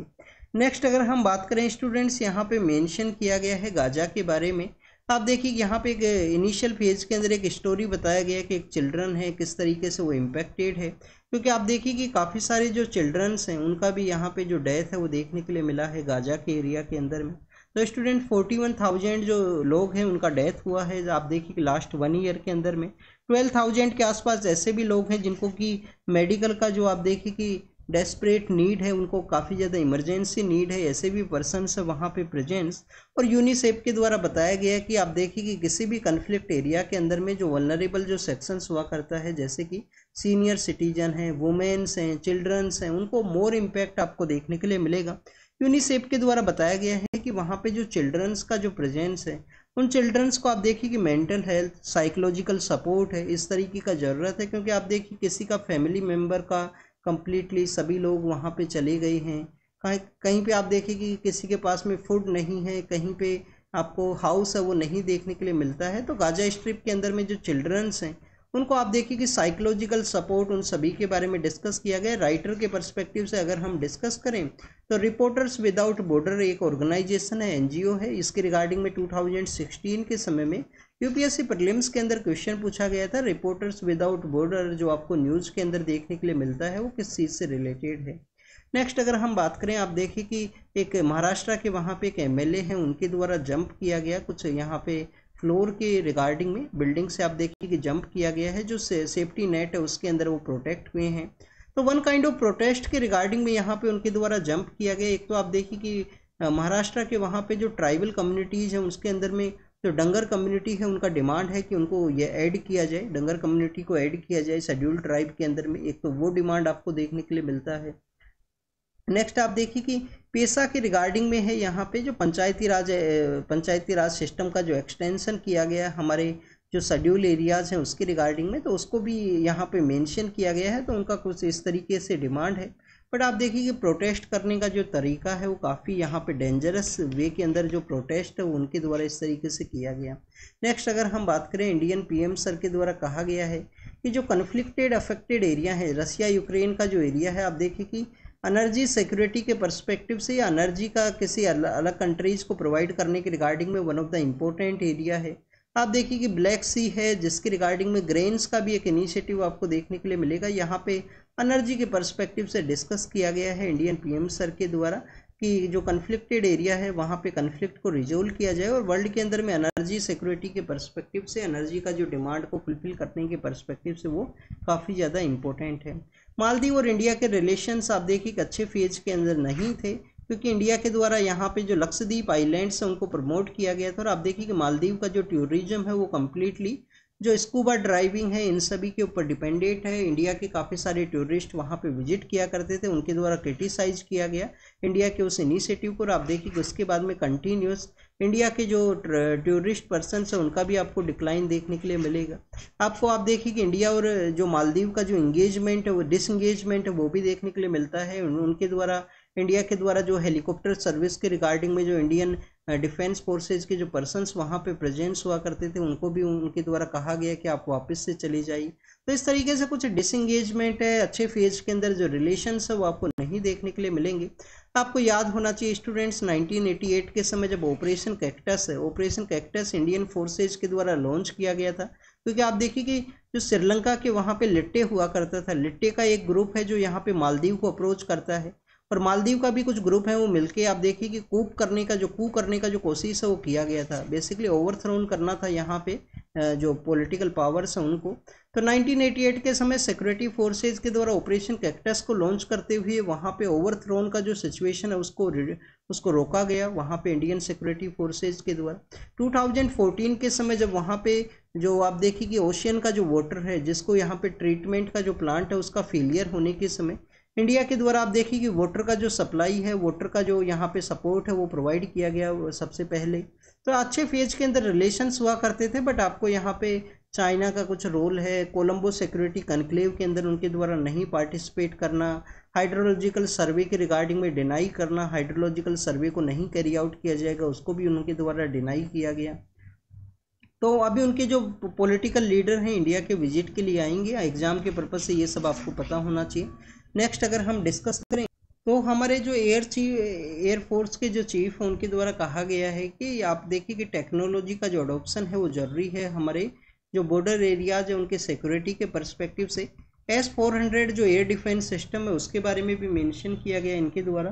नेक्स्ट अगर हम बात करें स्टूडेंट्स, यहाँ पे मेंशन किया गया है गाजा के बारे में। आप देखिए यहाँ पे एक इनिशियल फेज के अंदर एक स्टोरी बताया गया है कि एक चिल्ड्रन है किस तरीके से वो इम्पेक्टेड है, क्योंकि आप देखिए कि काफ़ी सारे जो चिल्ड्रंस हैं उनका भी यहाँ पे जो डेथ है वो देखने के लिए मिला है गाजा के एरिया के अंदर में। तो स्टूडेंट 41,000 जो लोग हैं उनका डेथ हुआ है। आप देखिए कि लास्ट 1 ईयर के अंदर में 12,000 के आसपास ऐसे भी लोग हैं जिनको कि मेडिकल का जो आप देखिए कि डेस्परेट नीड है, उनको काफ़ी ज़्यादा इमरजेंसी नीड है, ऐसे भी पर्सन्स है वहाँ पे प्रेजेंस। और यूनिसेफ के द्वारा बताया गया है कि आप देखिए कि किसी भी कन्फ्लिक्ट एरिया के अंदर में जो वल्नरेबल जो सेक्शंस हुआ करता है जैसे कि सीनियर सिटीजन हैं, वुमेन्स हैं, चिल्ड्रंस हैं, उनको मोर इम्पैक्ट आपको देखने के लिए मिलेगा। यूनिसेफ के द्वारा बताया गया है कि वहाँ पे जो चिल्ड्रंस का जो प्रेजेंस है उन चिल्ड्रंस को आप देखिए कि मेंटल हेल्थ, साइकोलॉजिकल सपोर्ट है, इस तरीके का ज़रूरत है, क्योंकि आप देखिए किसी का फैमिली मेम्बर का कंप्लीटली सभी लोग वहाँ पे चले गए हैं, कहीं कहीं पे आप देखिए कि किसी के पास में फूड नहीं है, कहीं पे आपको हाउस है वो नहीं देखने के लिए मिलता है। तो गाजा स्ट्रिप के अंदर में जो चिल्ड्रंस हैं उनको आप देखिए कि साइकोलॉजिकल सपोर्ट, उन सभी के बारे में डिस्कस किया गया। राइटर के पर्सपेक्टिव से अगर हम डिस्कस करें तो रिपोर्टर्स विदाउट बॉर्डर एक ऑर्गेनाइजेशन है, एनजीओ है। इसके रिगार्डिंग में 2016 के समय में यूपीएससी प्रीलिम्स के अंदर क्वेश्चन पूछा गया था, रिपोर्टर्स विदाउट बॉर्डर जो आपको न्यूज़ के अंदर देखने के लिए मिलता है वो किस चीज़ से रिलेटेड है। नेक्स्ट अगर हम बात करें, आप देखिए कि एक महाराष्ट्र के वहाँ पे एक एमएलए हैं, उनके द्वारा जंप किया गया कुछ यहाँ पे फ्लोर के रिगार्डिंग में, बिल्डिंग से आप देखिए कि जंप किया गया है, जो सेफ्टी नेट है उसके अंदर वो प्रोटेक्ट हुए हैं। तो वन काइंड ऑफ प्रोटेस्ट के रिगार्डिंग में यहाँ पे उनके द्वारा जंप किया गया। एक तो आप देखिए कि महाराष्ट्र के वहाँ पे जो ट्राइबल कम्युनिटीज़ हैं उसके अंदर में जो डंगर कम्युनिटी है उनका डिमांड है कि उनको ये ऐड किया जाए, डंगर कम्युनिटी को ऐड किया जाए शेड्यूल्ड ट्राइब के अंदर में। एक तो वो डिमांड आपको देखने के लिए मिलता है। नेक्स्ट आप देखिए कि पेशा के रिगार्डिंग में है, यहाँ पे जो पंचायती राज सिस्टम का जो एक्सटेंशन किया गया हमारे जो शेड्यूल एरियाज़ हैं उसके रिगार्डिंग में, तो उसको भी यहाँ पे मेंशन किया गया है। तो उनका कुछ इस तरीके से डिमांड है। बट आप देखिए कि प्रोटेस्ट करने का जो तरीका है वो काफ़ी यहाँ पे डेंजरस वे के अंदर जो प्रोटेस्ट है वो उनके द्वारा इस तरीके से किया गया। नेक्स्ट अगर हम बात करें, इंडियन पीएम सर के द्वारा कहा गया है कि जो कन्फ्लिक्टेड अफेक्टेड एरिया है, रसिया यूक्रेन का जो एरिया है, आप देखिए कि एनर्जी सिक्योरिटी के पर्सपेक्टिव से या एनर्जी का किसी अलग कंट्रीज़ को प्रोवाइड करने के रिगार्डिंग में one of the important area है। आप देखिए कि ब्लैक सी है, जिसके रिगार्डिंग में ग्रेन्स का भी एक इनिशिएटिव आपको देखने के लिए मिलेगा। यहाँ पे एनर्जी के पर्सपेक्टिव से डिस्कस किया गया है इंडियन पीएम सर के द्वारा कि जो कन्फ्लिक्टेड एरिया है वहाँ पे कन्फ्लिक्ट को रिजोल्व किया जाए, और वर्ल्ड के अंदर में एनर्जी सिक्योरिटी के पर्सपेक्टिव से, एनर्जी का जो डिमांड को फुलफिल करने के पर्सपेक्टिव से वो काफ़ी ज़्यादा इंपॉर्टेंट है। मालदीव और इंडिया के रिलेशंस आप देखिए कि अच्छे फेज के अंदर नहीं थे, क्योंकि इंडिया के द्वारा यहाँ पे जो लक्षद्वीप आइलैंड्स हैं उनको प्रमोट किया गया था। और आप देखिए कि मालदीव का जो टूरिज्म है वो कम्प्लीटली जो स्कूबा ड्राइविंग है इन सभी के ऊपर डिपेंडेंट है। इंडिया के काफ़ी सारे टूरिस्ट वहाँ पे विजिट किया करते थे, उनके द्वारा क्रिटिसाइज किया गया इंडिया के उस इनिशिएटिव को। और आप देखिए कि उसके बाद में कंटिन्यूस इंडिया के जो टूरिस्ट पर्सन है उनका भी आपको डिक्लाइन देखने के लिए मिलेगा। आपको आप देखिए कि इंडिया और जो मालदीव का जो इंगेजमेंट है वो डिसंगेजमेंट है वो भी देखने के लिए मिलता है। उनके द्वारा इंडिया के द्वारा जो हेलीकॉप्टर सर्विस के रिगार्डिंग में जो इंडियन डिफेंस फोर्सेज के जो पर्सन्स वहाँ पे प्रेजेंस हुआ करते थे उनको भी उनके द्वारा कहा गया कि आप वापस से चले जाइए। तो इस तरीके से कुछ डिसंगेजमेंट है, अच्छे फेज के अंदर जो रिलेशंस है वो आपको नहीं देखने के लिए मिलेंगे। आपको याद होना चाहिए स्टूडेंट्स, 1988 के समय जब ऑपरेशन कैक्टस इंडियन फोर्सेज के द्वारा लॉन्च किया गया था, क्योंकि आप देखिए कि जो श्रीलंका के वहाँ पे लिट्टे हुआ करता था, लिट्टे का एक ग्रुप है जो यहाँ पे मालदीव को अप्रोच करता है, और मालदीव का भी कुछ ग्रुप है वो मिलके आप देखिए कि कू करने का जो कोशिश है वो किया गया था। बेसिकली ओवरथ्रोन करना था यहाँ पे जो पॉलिटिकल पावर्स हैं उनको। तो 1988 के समय सिक्योरिटी फोर्सेज के द्वारा ऑपरेशन कैक्टस को लॉन्च करते हुए वहाँ पे ओवरथ्रोन का जो सिचुएशन है उसको रोका गया वहाँ पे इंडियन सिक्योरिटी फोर्सेज के द्वारा। 2014 के समय जब वहाँ पे जो आप देखिए कि ओशियन का जो वाटर है जिसको यहाँ पे ट्रीटमेंट का जो प्लांट है उसका फेलियर होने के समय इंडिया के द्वारा आप देखिए कि वाटर का जो सप्लाई है, वाटर का जो यहाँ पे सपोर्ट है वो प्रोवाइड किया गया सबसे पहले। तो अच्छे फेज के अंदर रिलेशंस हुआ करते थे। बट आपको यहाँ पे चाइना का कुछ रोल है, कोलंबो सिक्योरिटी कनक्लेव के अंदर उनके द्वारा नहीं पार्टिसिपेट करना, हाइड्रोलॉजिकल सर्वे के रिगार्डिंग में डिनाई करना, हाइड्रोलॉजिकल सर्वे को नहीं कैरी आउट किया जाएगा उसको भी उनके द्वारा डिनाई किया गया। तो अभी उनके जो पॉलिटिकल लीडर हैं इंडिया के विजिट के लिए आएंगे, एग्जाम के पर्पज़ से ये सब आपको पता होना चाहिए। नेक्स्ट अगर हम डिस्कस करें तो हमारे जो एयर फोर्स के जो चीफ हैं उनके द्वारा कहा गया है कि आप देखिए कि टेक्नोलॉजी का जो अडोप्शन है वो ज़रूरी है हमारे जो बॉर्डर एरियाज है उनके सिक्योरिटी के पर्सपेक्टिव से। S-400 जो एयर डिफेंस सिस्टम है उसके बारे में भी मेंशन किया गया इनके द्वारा।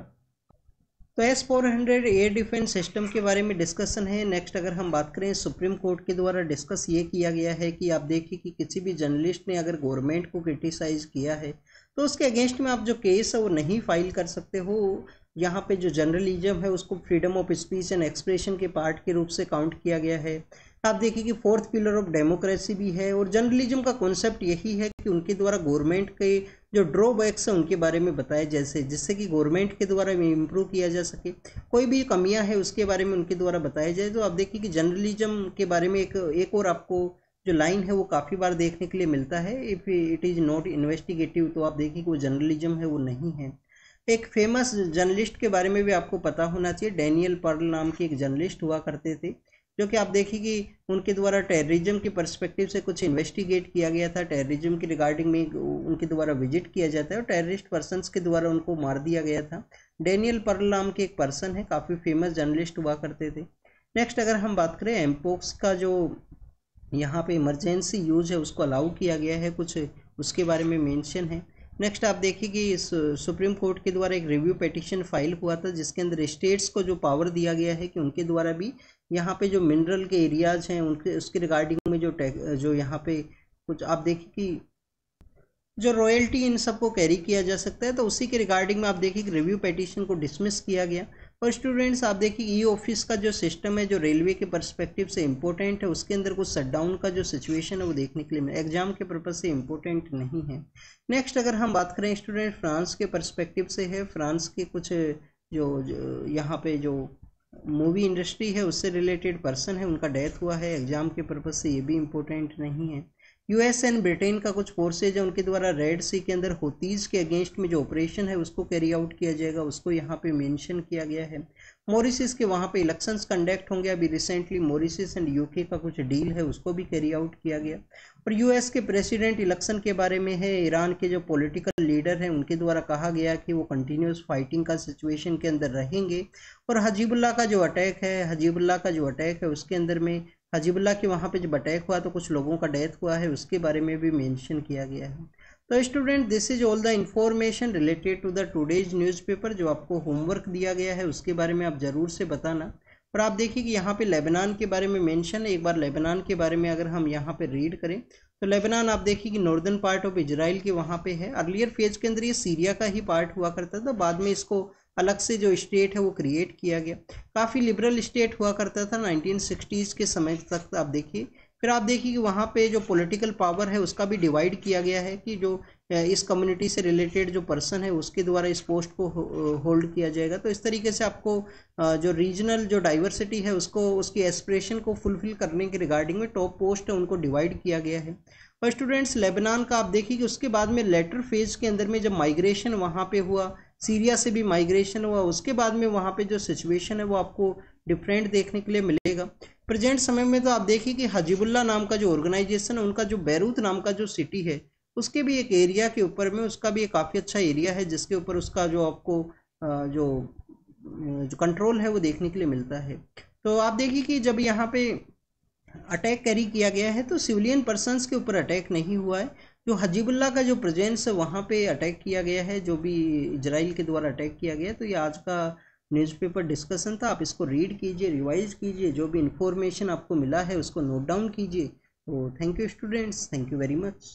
तो S-400 एयर डिफेंस सिस्टम के बारे में डिस्कशन है। नेक्स्ट अगर हम बात करें, सुप्रीम कोर्ट के द्वारा डिस्कस ये किया गया है कि आप देखिए कि किसी भी जर्नलिस्ट ने अगर गवर्नमेंट को क्रिटिसाइज़ किया है तो उसके अगेंस्ट में आप जो केस है वो नहीं फाइल कर सकते हो। यहाँ पे जो जर्नलिज्म है उसको freedom of speech and expression के पार्ट के रूप से काउंट किया गया है। आप देखिए कि फोर्थ पिलर ऑफ डेमोक्रेसी भी है, और जर्नलिज्म का कॉन्सेप्ट यही है कि उनके द्वारा गवर्नमेंट के जो ड्रॉबैक्स हैं उनके बारे में बताया जैसे जिससे कि गवर्नमेंट के द्वारा इम्प्रूव किया जा सके, कोई भी कमियां है उसके बारे में उनके द्वारा बताया जाए। तो आप देखिए कि जर्नलिज्म के बारे में एक और आपको जो लाइन है वो काफ़ी बार देखने के लिए मिलता है, if it is not investigative, तो आप देखिए कि वो जर्नलिज्म है वो नहीं है। एक फेमस जर्नलिस्ट के बारे में भी आपको पता होना चाहिए, डैनियल पर्ल नाम के एक जर्नलिस्ट हुआ करते थे, जो कि आप देखिए कि उनके द्वारा टेररिज्म की पर्सपेक्टिव से कुछ इन्वेस्टिगेट किया गया था, टेररिज्म की रिगार्डिंग में उनके द्वारा विजिट किया जाता है और टेररिस्ट पर्सनस के द्वारा उनको मार दिया गया था। डैनियल पर्ल नाम के एक पर्सन है, काफ़ी फेमस जर्नलिस्ट हुआ करते थे। नेक्स्ट अगर हम बात करें एमपोक्स का जो यहाँ पे इमरजेंसी यूज है उसको अलाउ किया गया है, कुछ उसके बारे में मेंशन है। नेक्स्ट आप देखिए कि सुप्रीम कोर्ट के द्वारा एक रिव्यू पिटीशन फाइल हुआ था जिसके अंदर स्टेट्स को जो पावर दिया गया है कि उनके द्वारा भी यहाँ पे जो मिनरल के एरियाज हैं उनके उसके रिगार्डिंग में जो यहाँ पे कुछ आप देखिए कि जो रॉयल्टी इन सबको कैरी किया जा सकता है, तो उसी के रिगार्डिंग में आप देखिए कि रिव्यू पिटीशन को डिसमिस किया गया। और स्टूडेंट्स आप देखिए ई ऑफिस का जो सिस्टम है जो रेलवे के पर्सपेक्टिव से इम्पोर्टेंट है, उसके अंदर कुछ शटडाउन का जो सिचुएशन है वो देखने के लिए एग्जाम के पर्पज से इम्पोर्टेंट नहीं है। नेक्स्ट अगर हम बात करें स्टूडेंट फ्रांस के पर्सपेक्टिव से है, फ्रांस के कुछ जो यहाँ पे जो मूवी इंडस्ट्री है उससे रिलेटेड पर्सन है, उनका डेथ हुआ है, एग्जाम के पर्पज से ये भी इम्पोर्टेंट नहीं है। यूएस एंड ब्रिटेन का कुछ फोर्सेज है, उनके द्वारा रेड सी के अंदर होतीज के अगेंस्ट में जो ऑपरेशन है उसको कैरी आउट किया जाएगा, उसको यहाँ पे मेंशन किया गया है। मॉरिशस के वहाँ पे इलेक्शंस कंडक्ट होंगे, अभी रिसेंटली मॉरिशस एंड यूके का कुछ डील है उसको भी कैरी आउट किया गया। और यूएस के प्रेसिडेंट इलेक्शन के बारे में है, ईरान के जो पॉलिटिकल लीडर हैं उनके द्वारा कहा गया कि वो कंटिन्यूस फाइटिंग का सिचुएशन के अंदर रहेंगे। और हजीबुल्लाह का जो अटैक है उसके अंदर में हजीबुल्लाह के वहाँ पे जब अटैक हुआ तो कुछ लोगों का डेथ हुआ है, उसके बारे में भी मेंशन किया गया है। तो student this is all the information related to the today's newspaper, जो आपको होमवर्क दिया गया है उसके बारे में आप ज़रूर से बताना। और आप देखिए कि यहाँ पे लेबनान के बारे में मेंशन है, एक बार लेबनान के बारे में अगर हम यहाँ पे रीड करें तो लेबनान आप देखिए कि नॉर्दर्न पार्ट ऑफ इजराइल के वहाँ पे है। अर्लियर फेज के अंदर ये सीरिया का ही पार्ट हुआ करता था, बाद में इसको अलग से जो स्टेट है वो क्रिएट किया गया। काफ़ी लिबरल स्टेट हुआ करता था 1960s के समय तक आप देखिए। फिर आप देखिए कि वहाँ पे जो पॉलिटिकल पावर है उसका भी डिवाइड किया गया है कि जो इस कम्युनिटी से रिलेटेड जो पर्सन है उसके द्वारा इस पोस्ट को होल्ड किया जाएगा। तो इस तरीके से आपको जो रीजनल जो डाइवर्सिटी है उसको उसकी एस्पिरेशन को फुलफिल करने के रिगार्डिंग में टॉप पोस्ट है उनको डिवाइड किया गया है। और स्टूडेंट्स लेबनान का आप देखिए कि उसके बाद में लेटर फेज के अंदर में जब माइग्रेशन वहाँ पे हुआ, सीरिया से भी माइग्रेशन हुआ, उसके बाद में वहाँ पे जो सिचुएशन है वो आपको डिफरेंट देखने के लिए मिलेगा। प्रेजेंट समय में तो आप देखिए कि हजीबुल्लाह नाम का जो ऑर्गेनाइजेशन है उनका जो बैरूत नाम का जो सिटी है उसके भी एक एरिया के ऊपर में उसका भी एक काफ़ी अच्छा एरिया है जिसके ऊपर उसका जो आपको जो कंट्रोल है वो देखने के लिए मिलता है। तो आप देखिए कि जब यहाँ पे अटैक कैरी किया गया है तो सिविलियन पर्सनस के ऊपर अटैक नहीं हुआ है, जो हजीबुल्लाह का जो प्रेजेंस है वहाँ पे अटैक किया गया है, जो भी इजराइल के द्वारा अटैक किया गया है। तो ये आज का न्यूज़पेपर डिस्कशन था, आप इसको रीड कीजिए, रिवाइज कीजिए, जो भी इंफॉर्मेशन आपको मिला है उसको नोट डाउन कीजिए। तो thank you students, thank you very much.